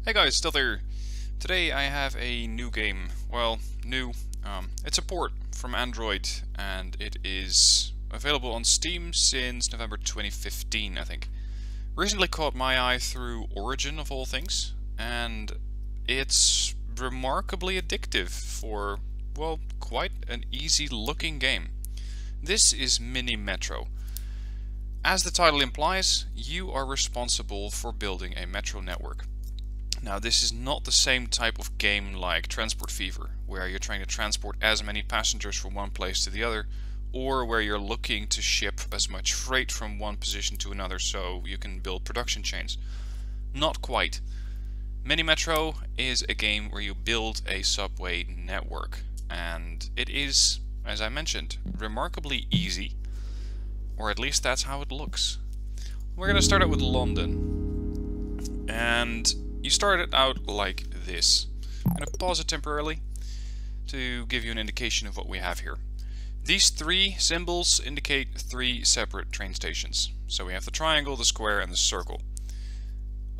Hey guys, still there. Today I have a new game. Well, new. It's a port from Android and it is available on Steam since November 2015, I think. Recently caught my eye through Origin of all things, and it's remarkably addictive for, well, quite an easy looking game. This is Mini Metro. As the title implies, you are responsible for building a metro network. Now, this is not the same type of game like Transport Fever, where you're trying to transport as many passengers from one place to the other, or where you're looking to ship as much freight from one position to another so you can build production chains. Not quite. Mini Metro is a game where you build a subway network, and it is, as I mentioned, remarkably easy, or at least that's how it looks. We're going to start out with London, and you start it out like this. I'm going to pause it temporarily to give you an indication of what we have here. These three symbols indicate three separate train stations. So we have the triangle, the square, and the circle.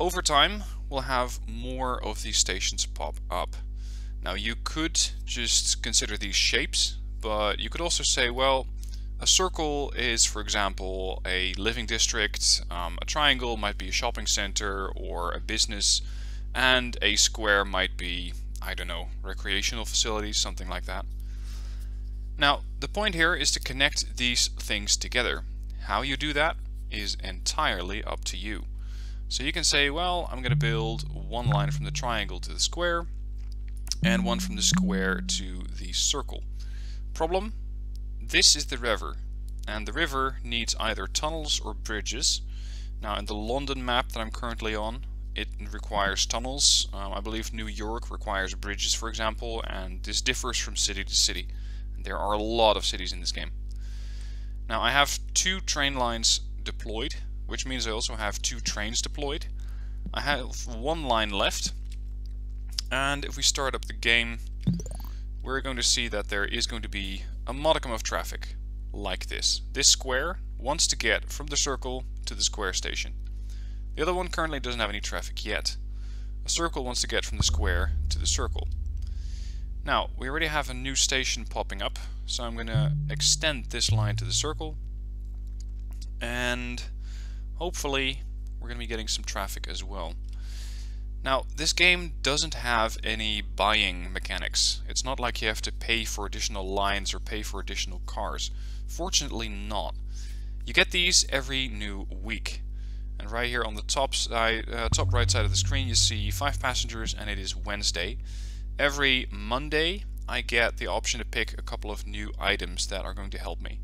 Over time, we'll have more of these stations pop up. Now, you could just consider these shapes, but you could also say, well, a circle is, for example, a living district, a triangle might be a shopping center or a business, and a square might be, I don't know, recreational facilities, something like that. Now, the point here is to connect these things together. How you do that is entirely up to you. So you can say, well, I'm going to build one line from the triangle to the square, and one from the square to the circle. Problem? This is the river, and the river needs either tunnels or bridges. Now, in the London map that I'm currently on, it requires tunnels. I believe New York requires bridges, for example, and this differs from city to city. There are a lot of cities in this game. Now, I have two train lines deployed, which means I also have two trains deployed. I have one line left, and if we start up the game, we're going to see that there is going to be a modicum of traffic, like this. This square wants to get from the circle to the square station. The other one currently doesn't have any traffic yet. A circle wants to get from the square to the circle. Now, we already have a new station popping up, so I'm going to extend this line to the circle, and hopefully we're going to be getting some traffic as well. Now, this game doesn't have any buying mechanics. It's not like you have to pay for additional lines or pay for additional cars. Fortunately not. You get these every new week. And right here on the top right side of the screen you see 5 passengers, and it is Wednesday. Every Monday I get the option to pick a couple of new items that are going to help me.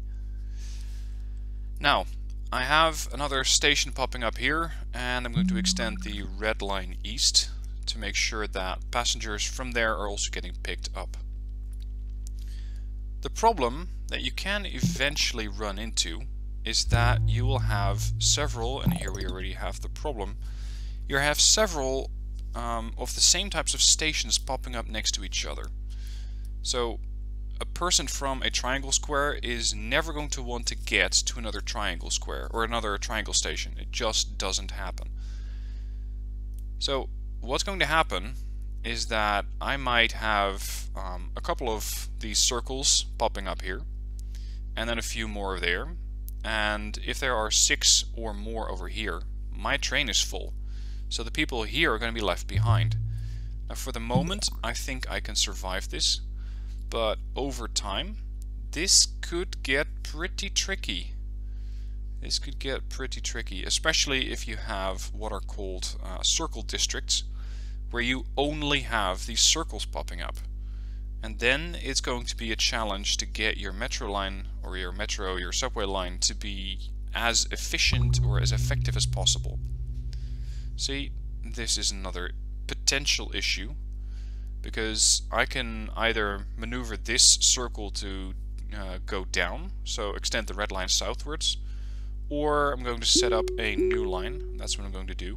Now, I have another station popping up here, and I'm going to extend the red line east to make sure that passengers from there are also getting picked up. The problem that you can eventually run into is that you will have several, and here we already have the problem, you have several of the same types of stations popping up next to each other. So a person from a triangle square is never going to want to get to another triangle square or another triangle station. It just doesn't happen. So what's going to happen is that I might have a couple of these circles popping up here, and then a few more there, and if there are 6 or more over here, my train is full. So the people here are going to be left behind. Now, for the moment, I think I can survive this. But over time, this could get pretty tricky. This could get pretty tricky, especially if you have what are called circle districts, where you only have these circles popping up. And then it's going to be a challenge to get your metro line, or your subway line, to be as efficient or as effective as possible. See, this is another potential issue, because I can either maneuver this circle to go down, so extend the red line southwards, or I'm going to set up a new line. That's what I'm going to do.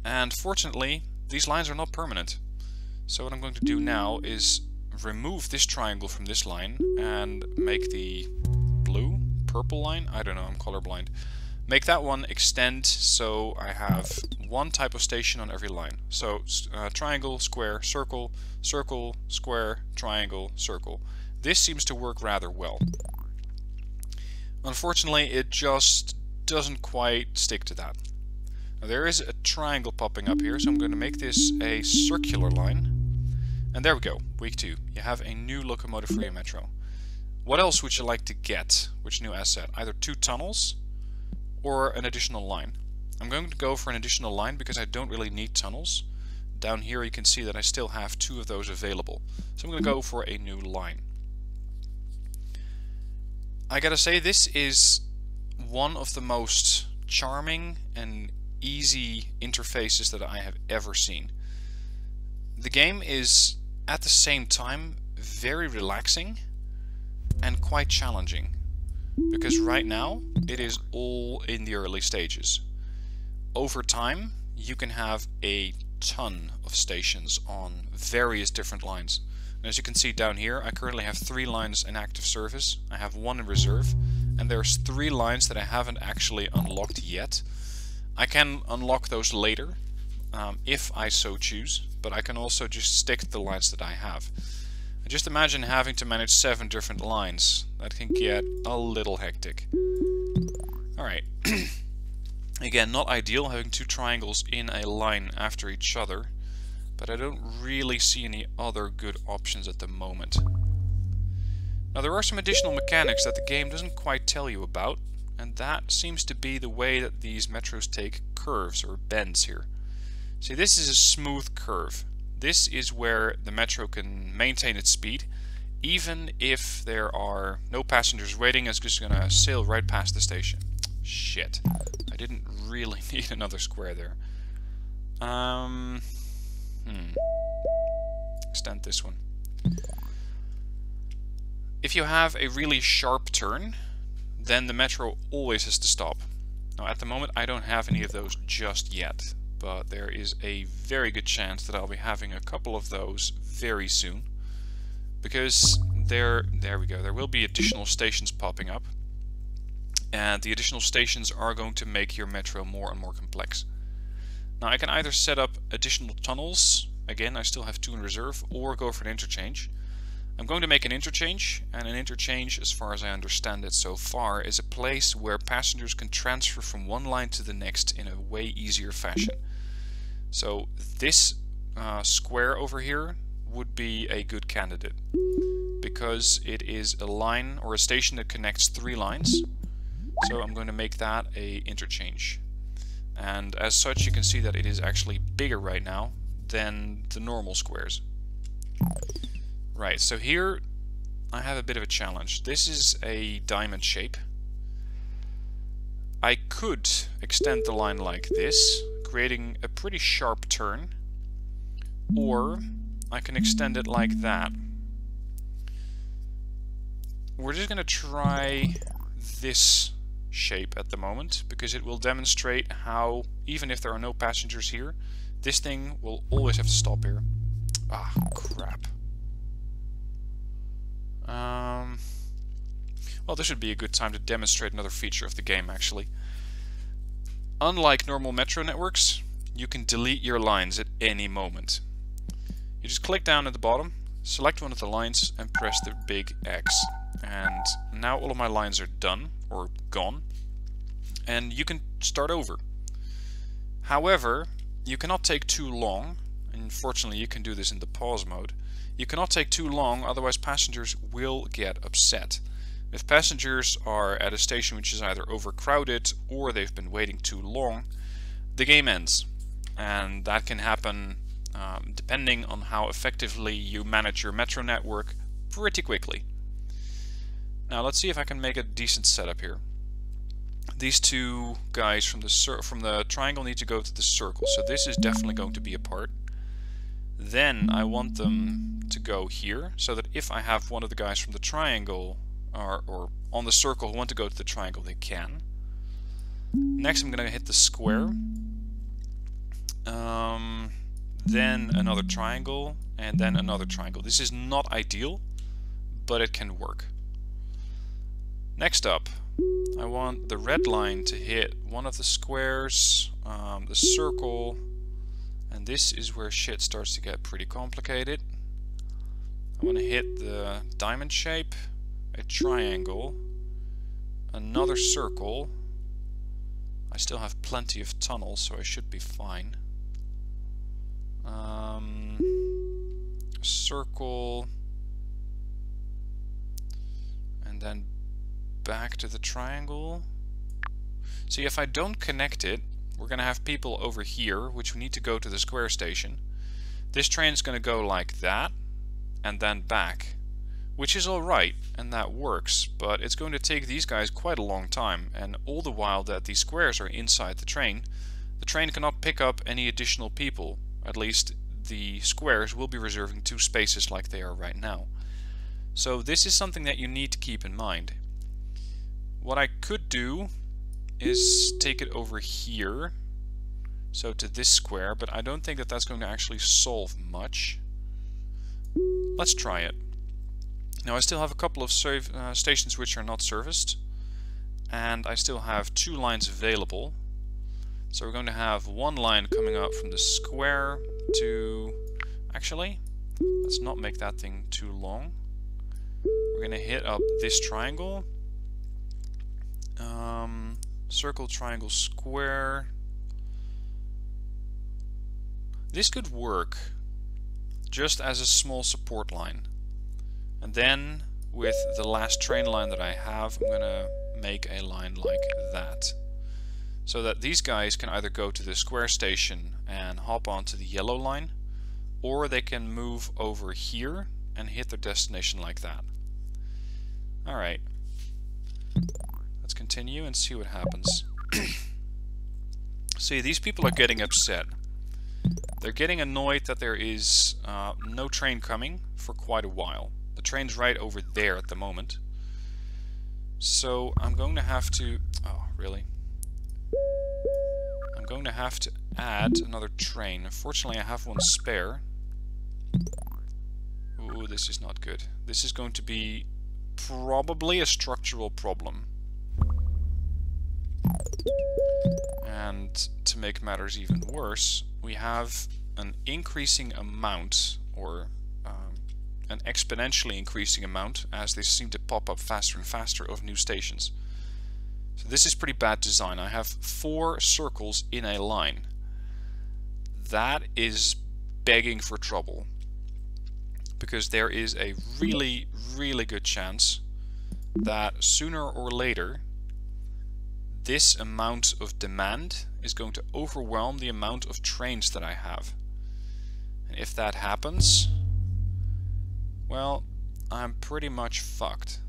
And fortunately, these lines are not permanent. So what I'm going to do now is remove this triangle from this line and make the purple line, I don't know, I'm colorblind, make that one extend so I have one type of station on every line. So triangle, square, circle, circle, square, triangle, circle. This seems to work rather well. Unfortunately, it just doesn't quite stick to that. Now, there is a triangle popping up here, so I'm going to make this a circular line. And there we go, week 2. You have a new locomotive for your metro. What else would you like to get? Which new asset? Either 2 tunnels or an additional line. I'm going to go for an additional line because I don't really need tunnels. Down here you can see that I still have 2 of those available. So I'm going to go for a new line. I gotta say, this is one of the most charming and easy interfaces that I have ever seen. The game is at the same time very relaxing and quite challenging, because right now it is all in the early stages. Over time you can have a ton of stations on various different lines. And as you can see down here, I currently have 3 lines in active service, I have 1 in reserve, and there's 3 lines that I haven't actually unlocked yet. I can unlock those later, if I so choose, but I can also just stick to the lines that I have. And just imagine having to manage 7 different lines. That can get a little hectic. Alright. Again, not ideal having 2 triangles in a line after each other, but I don't really see any other good options at the moment. Now, there are some additional mechanics that the game doesn't quite tell you about, and that seems to be the way that these metros take curves or bends here. See, this is a smooth curve. This is where the metro can maintain its speed, even if there are no passengers waiting. It's just gonna sail right past the station. Shit. I didn't really need another square there. Extend this one. If you have a really sharp turn, then the metro always has to stop. Now, at the moment I don't have any of those just yet, but there is a very good chance that I'll be having a couple of those very soon, because there we go, there will be additional stations popping up, and the additional stations are going to make your metro more and more complex. Now, I can either set up additional tunnels, again I still have 2 in reserve, or go for an interchange. I'm going to make an interchange, and an interchange, as far as I understand it so far, is a place where passengers can transfer from one line to the next in a way easier fashion. So this square over here would be a good candidate, because it is a line or a station that connects 3 lines. So I'm going to make that a interchange. And as such, you can see that it is actually bigger right now than the normal squares. Right, so here I have a bit of a challenge. This is a diamond shape. I could extend the line like this, creating a pretty sharp turn, or I can extend it like that. We're just going to try this shape at the moment, because it will demonstrate how, even if there are no passengers here, this thing will always have to stop here. Ah, crap. Well, this would be a good time to demonstrate another feature of the game, actually. Unlike normal metro networks, you can delete your lines at any moment. You just click down at the bottom, select one of the lines, and press the big X. And now all of my lines are done, or gone, and you can start over. However, you cannot take too long. Unfortunately, you can do this in the pause mode. You cannot take too long, otherwise passengers will get upset. If passengers are at a station which is either overcrowded or they've been waiting too long, the game ends. And that can happen depending on how effectively you manage your metro network pretty quickly. Now let's see if I can make a decent setup here. These 2 guys from the triangle need to go to the circle, so this is definitely going to be a part. Then I want them to go here, so that if I have one of the guys from the triangle or on the circle who want to go to the triangle, they can. Next I'm going to hit the square, then another triangle, and then another triangle. This is not ideal, but it can work. Next up, I want the red line to hit one of the squares, the circle, and this is where shit starts to get pretty complicated. I want to hit the diamond shape, a triangle, another circle. I still have plenty of tunnels, so I should be fine. Circle, and then back to the triangle. See, if I don't connect it, we're going to have people over here, which we need to go to the square station. This train is going to go like that, and then back, which is alright, and that works, but it's going to take these guys quite a long time, and all the while that these squares are inside the train cannot pick up any additional people. At least the squares will be reserving 2 spaces like they are right now. So this is something that you need to keep in mind. What I could do is take it over here, so to this square, but I don't think that that's going to actually solve much. Let's try it. Now I still have a couple of stations which are not serviced, and I still have 2 lines available. So we're going to have one line coming up from the square to... Actually, let's not make that thing too long. We're going to hit up this triangle. Circle, triangle, square. This could work just as a small support line. And then with the last train line that I have, I'm going to make a line like that. So that these guys can either go to the square station and hop onto the yellow line, or they can move over here and hit their destination like that. Alright. Let's continue and see what happens. See, these people are getting upset. They're getting annoyed that there is no train coming for quite a while. The train's right over there at the moment. So I'm going to have to... Oh, really? I'm going to have to add another train. Unfortunately, I have one spare. Ooh, this is not good. This is going to be probably a structural problem. And to make matters even worse, we have an increasing amount, or an exponentially increasing amount, as they seem to pop up faster and faster, of new stations. So this is pretty bad design. I have 4 circles in a line. That is begging for trouble, because there is a really, really good chance that sooner or later this amount of demand is going to overwhelm the amount of trains that I have. And if that happens, well, I'm pretty much fucked.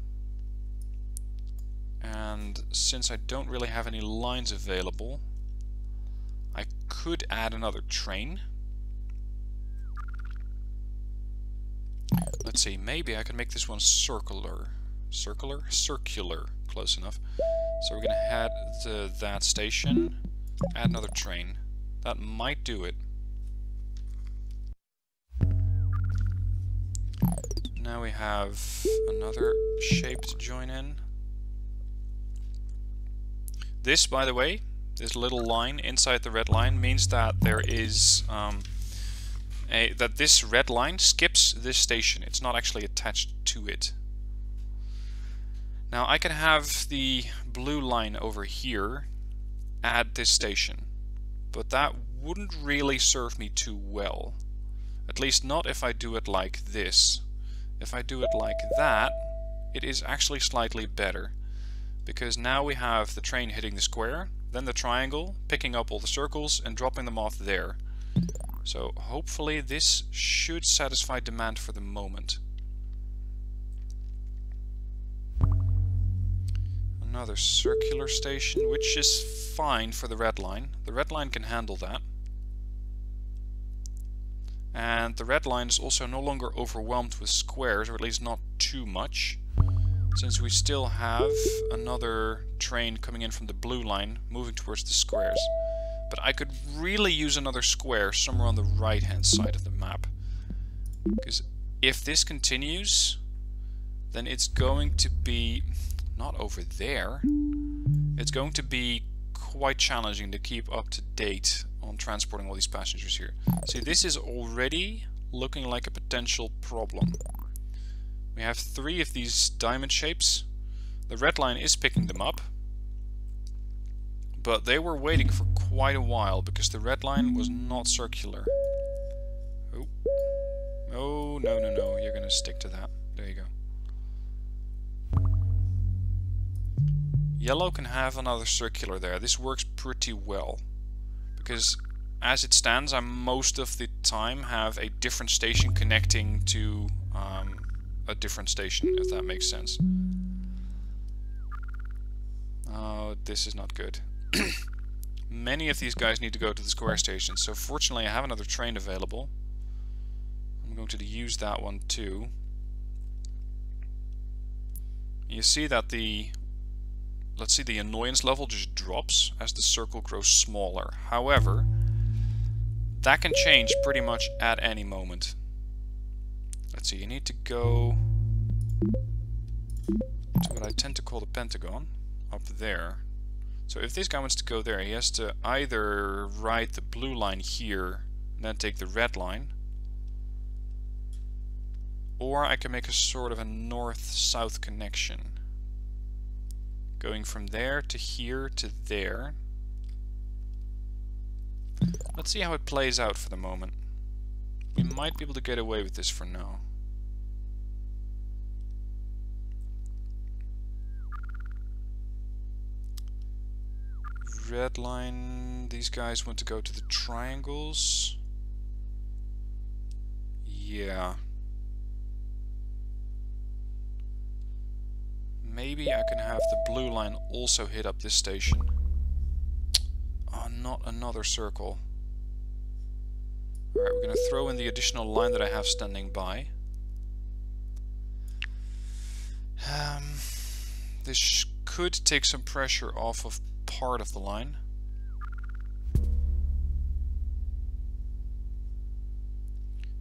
And since I don't really have any lines available, I could add another train. Let's see, maybe I can make this one circular. Circular, close enough. So we're gonna head to that station, add another train. That might do it. Now we have another shape to join in. This, by the way, this little line inside the red line means that there is that this red line skips this station. It's not actually attached to it. Now I can have the blue line over here add this station, but that wouldn't really serve me too well. At least not if I do it like this. If I do it like that, it is actually slightly better, because now we have the train hitting the square, then the triangle, picking up all the circles and dropping them off there. So hopefully this should satisfy demand for the moment. Another circular station, which is fine for the red line. The red line can handle that. And the red line is also no longer overwhelmed with squares, or at least not too much, since we still have another train coming in from the blue line moving towards the squares. But I could really use another square somewhere on the right hand side of the map, because if this continues, then it's going to be not over there. It's going to be quite challenging to keep up to date on transporting all these passengers here. See, this is already looking like a potential problem. We have 3 of these diamond shapes. The red line is picking them up, but they were waiting for quite a while because the red line was not circular. Oh, oh no, no, no, you're gonna stick to that. There you go. Yellow can have another circular there. This works pretty well because as it stands, I most of the time have a different station connecting to a different station, if that makes sense. Oh, this is not good. Many of these guys need to go to the square station, so fortunately I have another train available. I'm going to use that one too. You see that the, let's see, the annoyance level just drops as the circle grows smaller. However, that can change pretty much at any moment. Let's see, you need to go to what I tend to call the pentagon, up there. So if this guy wants to go there, he has to either ride the blue line here and then take the red line, or I can make a sort of a north-south connection, going from there to here to there. Let's see how it plays out for the moment. We might be able to get away with this for now. Red line, these guys want to go to the triangles. Yeah. Maybe I can have the blue line also hit up this station. Oh, not another circle. Alright, we're going to throw in the additional line that I have standing by. This could take some pressure off of part of the line.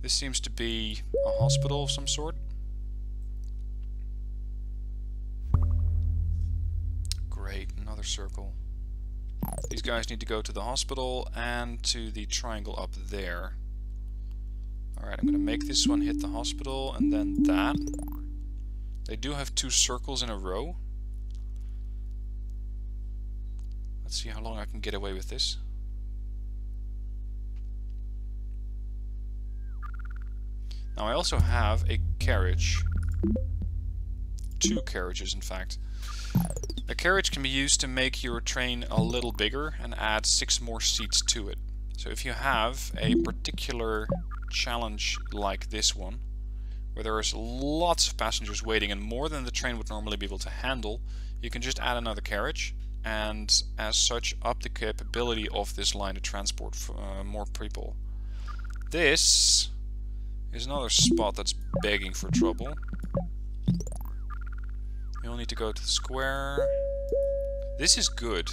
This seems to be a hospital of some sort. Great, another circle. These guys need to go to the hospital and to the triangle up there. Alright, I'm going to make this one hit the hospital and then that. They do have 2 circles in a row. Let's see how long I can get away with this. Now I also have a carriage. 2 carriages in fact. A carriage can be used to make your train a little bigger and add 6 more seats to it. So if you have a particular challenge like this one, where there is lots of passengers waiting and more than the train would normally be able to handle, you can just add another carriage and as such up the capability of this line to transport more people. This is another spot that's begging for trouble. You'll need to go to the square. This is good.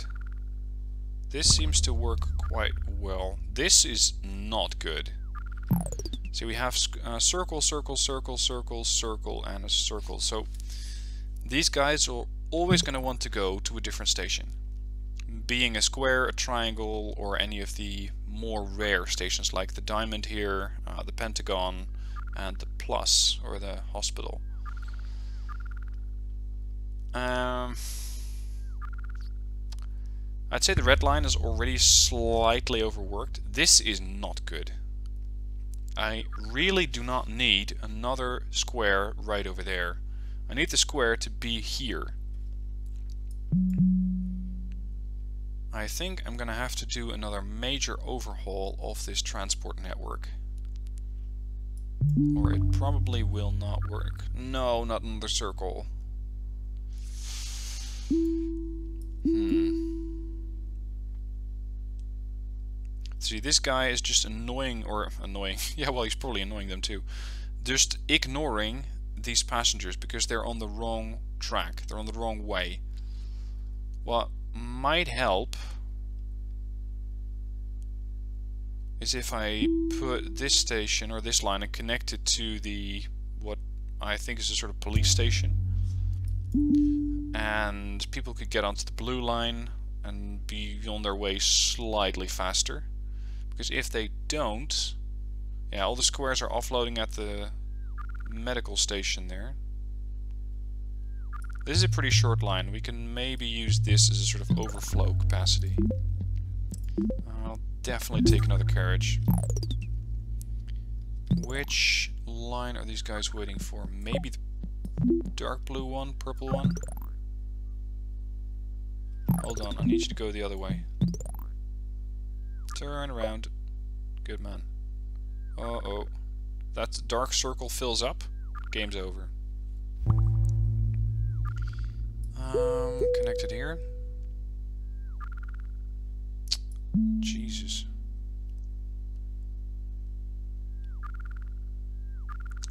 This seems to work quite well. This is not good. See, we have circle, circle, circle, circle, circle, and a circle. So these guys are always going to want to go to a different station. Being a square, a triangle, or any of the more rare stations like the diamond here, the pentagon, and the plus, or the hospital. I'd say the red line is already slightly overworked. This is not good. I really do not need another square right over there. I need the square to be here. I think I'm gonna have to do another major overhaul of this transport network. Or it probably will not work. No, not another circle. See, this guy is just annoying, yeah, well, he's probably annoying them too. Just ignoring these passengers because they're on the wrong track, they're on the wrong way. What might help is if I put this station or this line and connect it to the, what I think is a sort of police station. and people could get onto the blue line and be on their way slightly faster. Because if they don't, yeah, all the squares are offloading at the medical station there. This is a pretty short line. We can maybe use this as a sort of overflow capacity. I'll definitely take another carriage. Which line are these guys waiting for? Maybe the dark blue one, purple one? Hold on, I need you to go the other way. Turn around. Good man. Uh-oh. That dark circle fills up. Game's over. Connected here. Jesus.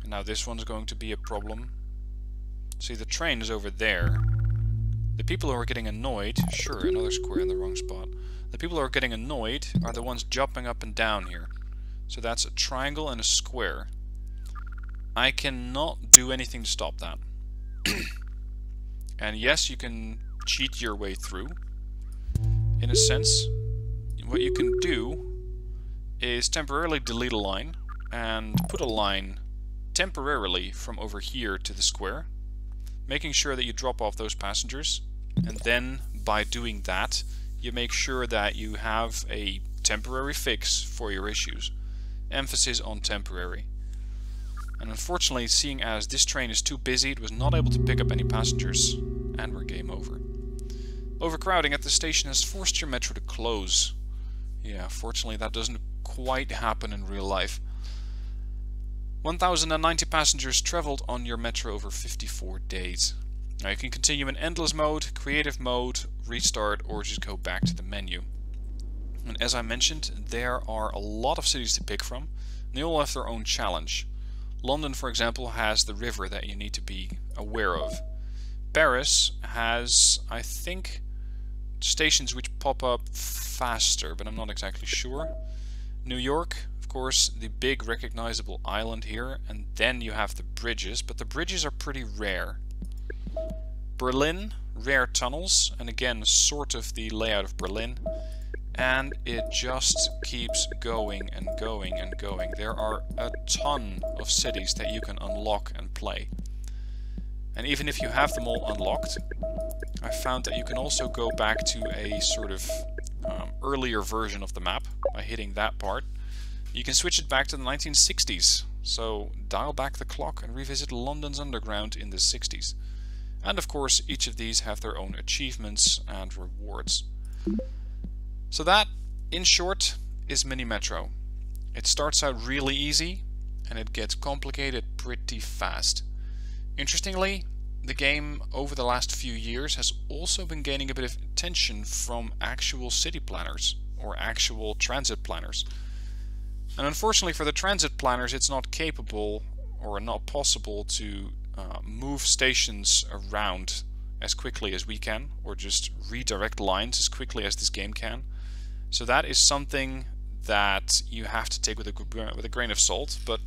And now this one's going to be a problem. See, the train is over there. The people who are getting annoyed... Sure, another square in the wrong spot. The people who are getting annoyed are the ones jumping up and down here. So that's a triangle and a square. I cannot do anything to stop that. And yes, you can cheat your way through. In a sense, what you can do is temporarily delete a line and put a line temporarily from over here to the square, making sure that you drop off those passengers, and then by doing that you make sure that you have a temporary fix for your issues. Emphasis on temporary. And unfortunately, seeing as this train is too busy, it was not able to pick up any passengers, and we're game over. Overcrowding at the station has forced your metro to close. Yeah, fortunately that doesn't quite happen in real life. 1,090 passengers traveled on your metro over 54 days. Now you can continue in endless mode, creative mode, restart, or just go back to the menu. And as I mentioned, there are a lot of cities to pick from, and they all have their own challenge. London, for example, has the river that you need to be aware of. Paris has, I think, stations which pop up faster, but I'm not exactly sure. New York, of course, the big recognizable island here, and then you have the bridges, but the bridges are pretty rare. Berlin, rare tunnels, and again, sort of the layout of Berlin. And it just keeps going and going and going. There are a ton of cities that you can unlock and play. And even if you have them all unlocked, I found that you can also go back to a sort of earlier version of the map by hitting that part. You can switch it back to the 1960s. So dial back the clock and revisit London's underground in the 60s. And of course, each of these have their own achievements and rewards. So that, in short, is Mini Metro. It starts out really easy, and it gets complicated pretty fast. Interestingly, the game over the last few years has also been gaining a bit of attention from actual city planners, or actual transit planners. And unfortunately for the transit planners, it's not capable, or not possible to move stations around as quickly as we can, or just redirect lines as quickly as this game can. So that is something that you have to take with a grain of salt, but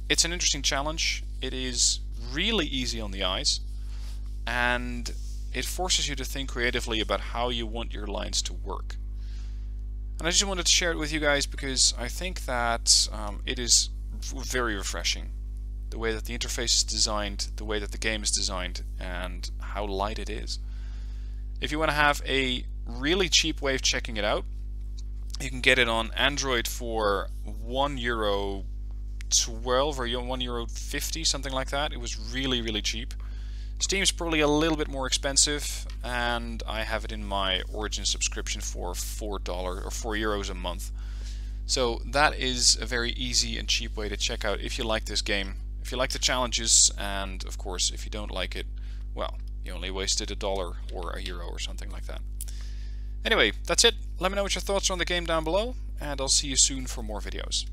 it's an interesting challenge. It is really easy on the eyes, and it forces you to think creatively about how you want your lines to work. And I just wanted to share it with you guys because I think that it is very refreshing. The way that the interface is designed, the way that the game is designed, and how light it is. If you want to have a really cheap way of checking it out, you can get it on Android for €1.12 or €1.50, something like that. It was really, really cheap. Steam's probably a little bit more expensive, and I have it in my Origin subscription for $4 or €4 a month. So that is a very easy and cheap way to check out if you like this game, if you like the challenges, and of course if you don't like it, well, you only wasted $1 or €1 or something like that. Anyway, that's it. Let me know what your thoughts are on the game down below, and I'll see you soon for more videos.